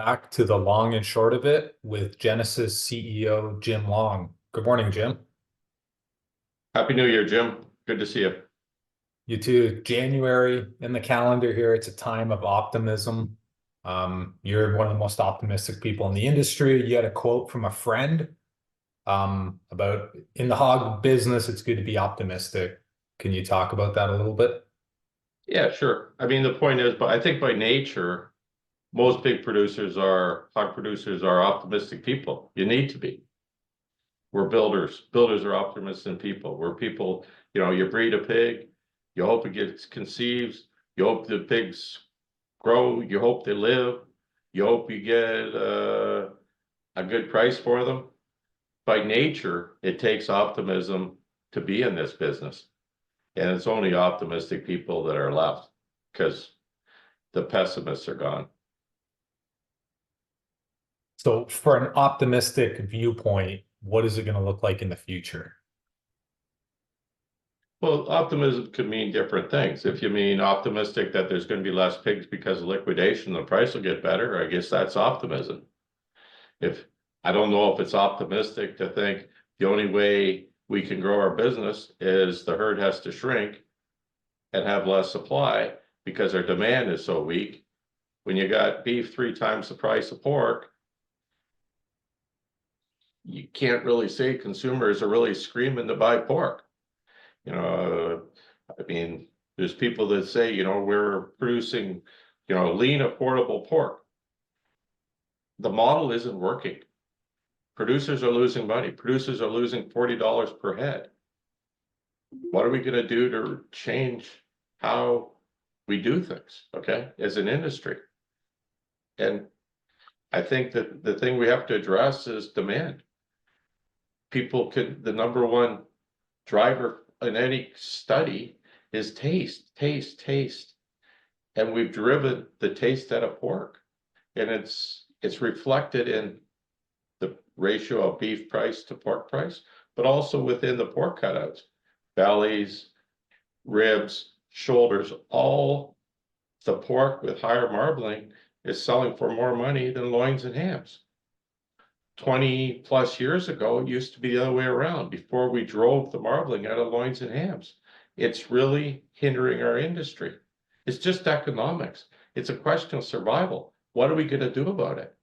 back to the long and short of it with Genesis CEO Jim Long. Good morning, Jim. Happy New Year, Jim. Good to see you. You too. January in the calendar here, it's a time of optimism. You're one of the most optimistic people in the industry. You had a quote from a friend about in the hog business, it's good to be optimistic. Can you talk about that a little bit? Yeah, sure. I mean, the point is, but I think by nature, most hog producers are optimistic people. You need to be. We're builders. Builders are optimistic people. We're people, you breed a pig, you hope it gets conceived, you hope the pigs grow, you hope they live, you hope you get a good price for them. By nature, it takes optimism to be in this business. And it's only optimistic people that are left because the pessimists are gone. So for an optimistic viewpoint, what is it going to look like in the future? Well, optimism could mean different things. If you mean optimistic that there's going to be less pigs because of liquidation, the price will get better, I guess that's optimism. I don't know if it's optimistic to think the only way we can grow our business is the herd has to shrink and have less supply because our demand is so weak. When you got beef 3 times the price of pork, you can't really say consumers are really screaming to buy pork. I mean, there's people that say, we're producing, lean, affordable pork. The model isn't working. Producers are losing money. Producers are losing $40 per head. What are we going to do to change how we do things, okay, as an industry? And I think that the thing we have to address is demand. The number one driver in any study is taste. And we've driven the taste out of pork. And it's reflected in the ratio of beef price to pork price, but also within the pork cutouts, bellies, ribs, shoulders, all the pork with higher marbling is selling for more money than loins and hams. 20 plus years ago, it used to be the other way around before we drove the marbling out of loins and hams. It's really hindering our industry. It's just economics. It's a question of survival. What are we going to do about it?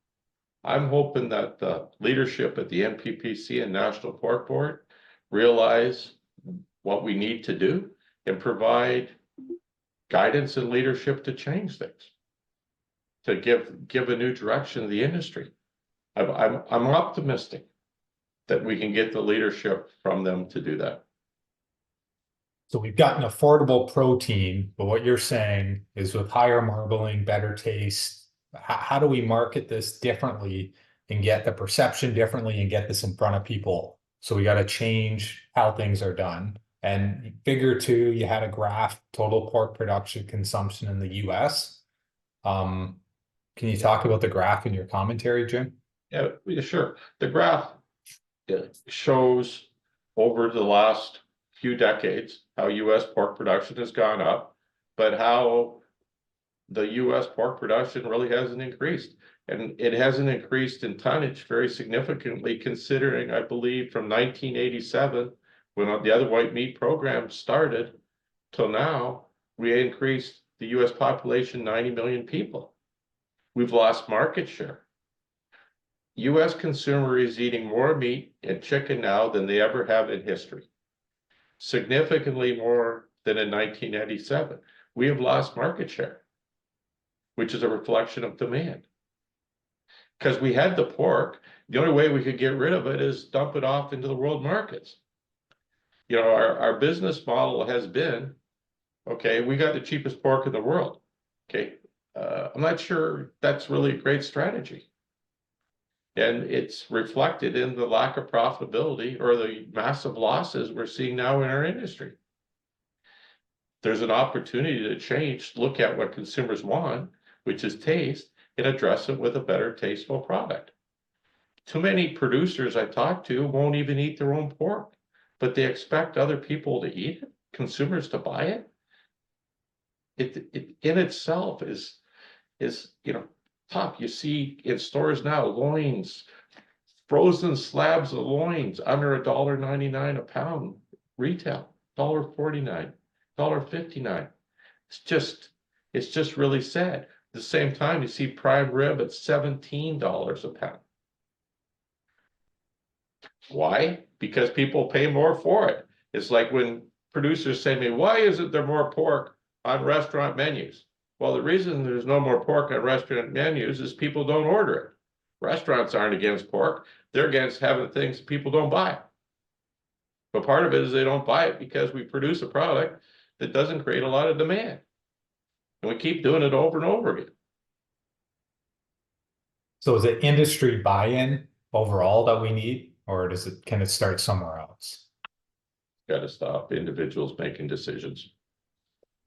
I'm hoping that the leadership at the NPPC and National Pork Board realize what we need to do and provide guidance and leadership to change things, to give a new direction to the industry. I'm optimistic that we can get the leadership from them to do that. So we've got an affordable protein, but what you're saying is with higher marbling, better taste, how do we market this differently and get the perception differently and get this in front of people? So we got to change how things are done. And figure 2, you had a graph, total pork production consumption in the US. Can you talk about the graph in your commentary, Jim? Yeah, sure. The graph shows over the last few decades how US pork production has gone up, but how the US pork production really hasn't increased. And it hasn't increased in tonnage very significantly, considering, I believe, from 1987, when the other white meat program started, till now, we increased the US population 90 million people. We've lost market share. US consumer is eating more meat and chicken now than they ever have in history. Significantly more than in 1987. We have lost market share, which is a reflection of demand. Because we had the pork, the only way we could get rid of it is dump it off into the world markets. Our business model has been, okay, we got the cheapest pork in the world. Okay, I'm not sure that's really a great strategy. And it's reflected in the lack of profitability or the massive losses we're seeing now in our industry. There's an opportunity to change, look at what consumers want, which is taste, and address it with a better tasteful product. Too many producers I talk to won't even eat their own pork, but they expect other people to eat it, consumers to buy it. It in itself is tough. You see in stores now, loins, frozen slabs of loins under $1.99 a pound retail, $1.49, $1.59. It's just really sad. At the same time, you see prime rib at $17 a pound. Why? Because people pay more for it. It's like when producers say to me, why isn't there more pork on restaurant menus? Well, the reason there's no more pork on restaurant menus is people don't order it. Restaurants aren't against pork. They're against having things people don't buy. But part of it is they don't buy it because we produce a product that doesn't create a lot of demand. And we keep doing it over and over again. So is it industry buy-in overall that we need, or can it start somewhere else? Got to stop individuals making decisions.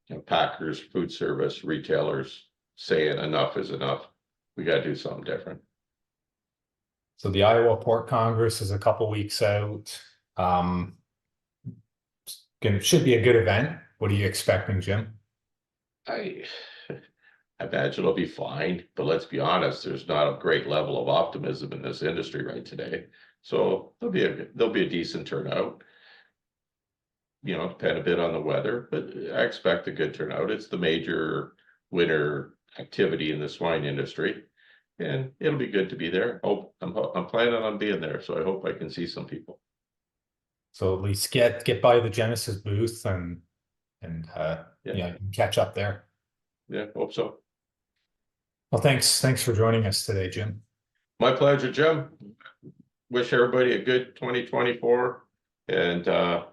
You know, packers, food service, retailers saying enough is enough. We got to do something different. So the Iowa Pork Congress is a couple weeks out. Should be a good event. What are you expecting, Jim? I imagine it'll be fine, but let's be honest, there's not a great level of optimism in this industry right today. So there'll be a decent turnout. You know, depend a bit on the weather, but I expect a good turnout. It's the major winter activity in the swine industry, and it'll be good to be there. I'm planning on being there, so I hope I can see some people. So at least get by the Genesis booth and Yeah, catch up there. yeah, hope so. Well, thanks for joining us today, Jim. My pleasure, Jim. Wish everybody a good 2024, and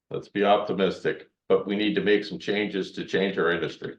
let's be optimistic, but we need to make some changes to change our industry.